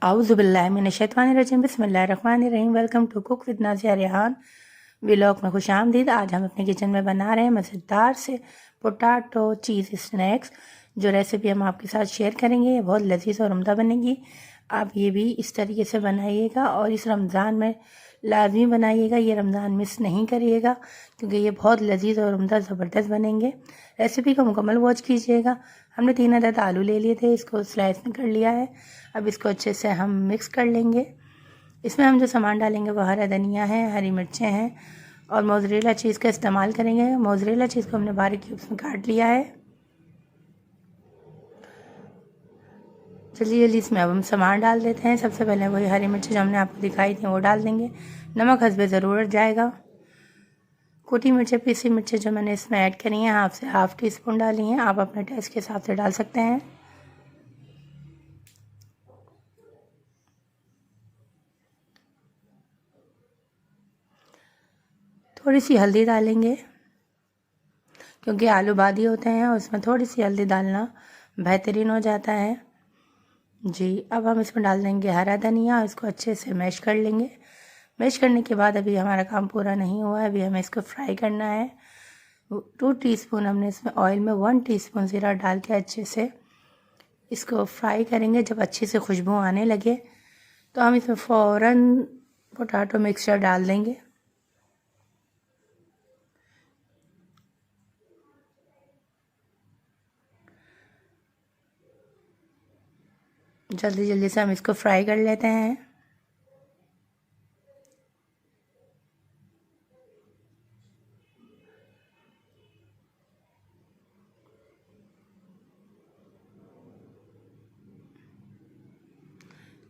आऊज़ुबिल्लाहिमिनश्शैतानिर्रजीम बिस्मिल्लाहिर्रहमानिर्रहीम। Welcome to cook with Nazia Rehan vlog में खुश आमदीद। आज हम अपने किचन में बना रहे हैं मज़ेदार से पोटैटो चीज़ स्नैक्स। जो रेसिपी हम आपके साथ शेयर करेंगे ये बहुत लजीज और उम्दा बनेगी। आप ये भी इस तरीके से बनाइएगा और इस रमज़ान में लाजमी बनाइएगा। ये रमज़ान मिस नहीं करिएगा क्योंकि ये बहुत लजीज और उम्दा ज़बरदस्त बनेंगे। रेसिपी को मुकम्मल वॉच कीजिएगा। हमने 3 अदद आलू ले लिए थे, इसको स्लाइस में कर लिया है। अब इसको अच्छे से हम मिक्स कर लेंगे। इसमें हम जो सामान डालेंगे वो हरा धनिया है, हरी मिर्चें हैं और मोज़रेला चीज़ का इस्तेमाल करेंगे। मोज़रेला चीज़ को हमने बारीक क्यूब्स में काट लिया है। जल्दी जल्दी इसमें अब हम सामान डाल देते हैं। सबसे पहले वही हरी मिर्चें जो हमने आपको दिखाई थी वो डाल देंगे। नमक हस्बे ज़रूरत जाएगा। कुटी मिर्चें, पीसी मिर्चें जो मैंने इसमें ऐड करी हैं हाफ़ टी स्पून डाली हैं। आप अपने टेस्ट के हिसाब से डाल सकते हैं। थोड़ी सी हल्दी डालेंगे क्योंकि आलू बादी होते हैं और उसमें थोड़ी सी हल्दी डालना बेहतरीन हो जाता है जी। अब हम इसमें डाल देंगे हरा धनिया, इसको अच्छे से मैश कर लेंगे। मैश करने के बाद अभी हमारा काम पूरा नहीं हुआ है, अभी हमें इसको फ्राई करना है। 2 टीस्पून हमने इसमें ऑयल में 1 टीस्पून ज़ीरा डाल के अच्छे से इसको फ्राई करेंगे। जब अच्छे से खुशबू आने लगे तो हम इसमें फ़ौरन पोटैटो मिक्सचर डाल देंगे। जल्दी जल्दी से हम इसको फ्राई कर लेते हैं।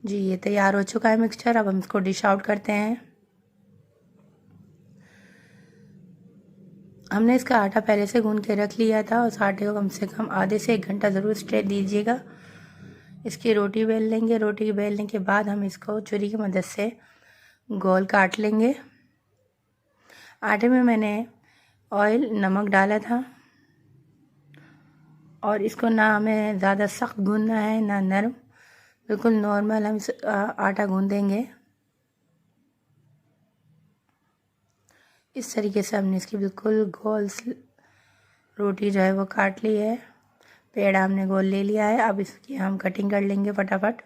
जी ये तैयार हो चुका है मिक्सचर। अब हम इसको डिश आउट करते हैं। हमने इसका आटा पहले से गूंद के रख लिया था। उस आटे को कम से कम आधे से 1 घंटा ज़रूर स्टे दीजिएगा। इसकी रोटी बेल लेंगे। रोटी बेलने के बाद हम इसको छुरी की मदद से गोल काट लेंगे। आटे में मैंने ऑयल, नमक डाला था और इसको ना हमें ज़्यादा सख्त गूंदना है ना नरम, बिल्कुल नॉर्मल हम आटा गूंदेंगे। इस तरीके से हमने इसकी बिल्कुल गोल रोटी जो है वो काट ली है। पेड़ा हमने गोल ले लिया है। अब इसकी हम कटिंग कर लेंगे फटाफट।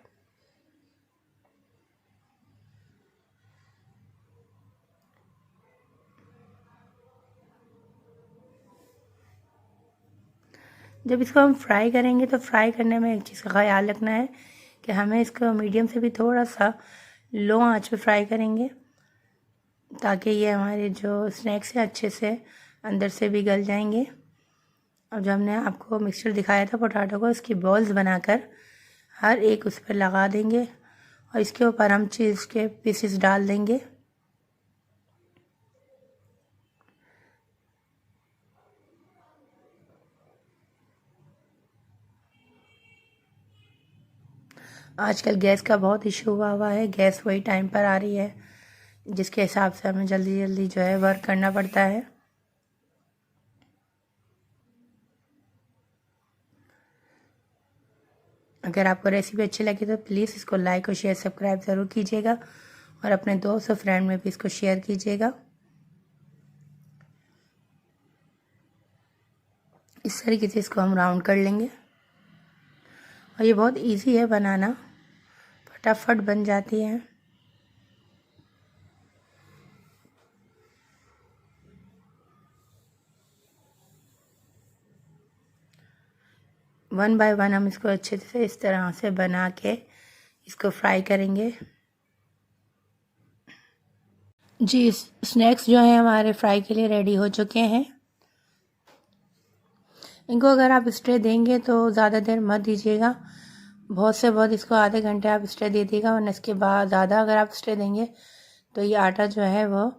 जब इसको हम फ्राई करेंगे तो फ्राई करने में एक चीज़ का ख्याल रखना है कि हमें इसको मीडियम से भी थोड़ा सा लो आंच पे फ्राई करेंगे ताकि ये हमारे जो स्नैक्स हैं अच्छे से अंदर से भी गल जाएंगे। अब जो हमने आपको मिक्सचर दिखाया था पोटैटो को, इसकी बॉल्स बनाकर हर एक उस पर लगा देंगे और इसके ऊपर हम चीज़ के पीसेस डाल देंगे। आजकल गैस का बहुत इशू हुआ है। गैस वही टाइम पर आ रही है जिसके हिसाब से हमें जल्दी जल्दी जो है वर्क करना पड़ता है। अगर आपको रेसिपी अच्छी लगी तो प्लीज़ इसको लाइक और शेयर सब्सक्राइब ज़रूर कीजिएगा और अपने दोस्त और फ्रेंड में भी इसको शेयर कीजिएगा। इस तरीके से इसको हम राउंड कर लेंगे और ये बहुत इजी है बनाना, फटाफट बन जाती है। वन बाय वन हम इसको अच्छे से इस तरह से बना के इसको फ्राई करेंगे। जी स्नैक्स जो हैं हमारे फ्राई के लिए रेडी हो चुके हैं। इनको अगर आप स्टे देंगे तो ज़्यादा देर मत दीजिएगा, बहुत से बहुत इसको आधे घंटे आप स्टे दे दीजिएगा, वरना इसके बाद ज़्यादा अगर आप स्टे देंगे तो ये आटा जो है वो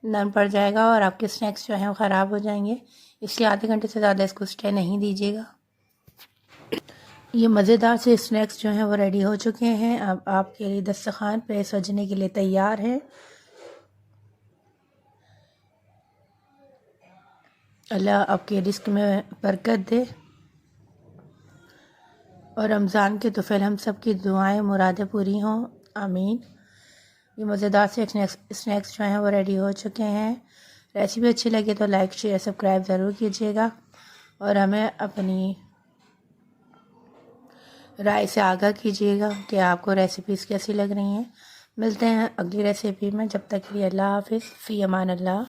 नरम पड़ जाएगा और आपके स्नैक्स जो हैं वो ख़राब हो जाएंगे। इसलिए आधे घंटे से ज़्यादा इसको स्टे नहीं दीजिएगा। ये मज़ेदार से स्नैक्स जो हैं वो रेडी हो चुके हैं। अब आपके लिए दस्तरखान पे सजने के लिए तैयार है। अल्लाह आपके रिस्क में बरकत दे। और रमज़ान के तो फिर हम सब की दुआएं मुरादें पूरी हों, आमीन। ये मज़ेदार से स्नैक्स जो हैं वो रेडी हो चुके हैं। रेसिपी अच्छी लगे तो लाइक शेयर सब्सक्राइब ज़रूर कीजिएगा और हमें अपनी राय से आगाह कीजिएगा कि आपको रेसिपीज़ कैसी लग रही हैं। मिलते हैं अगली रेसिपी में, जब तक के लिए अल्लाह हाफिज़, फ़ी अमान अल्लाह।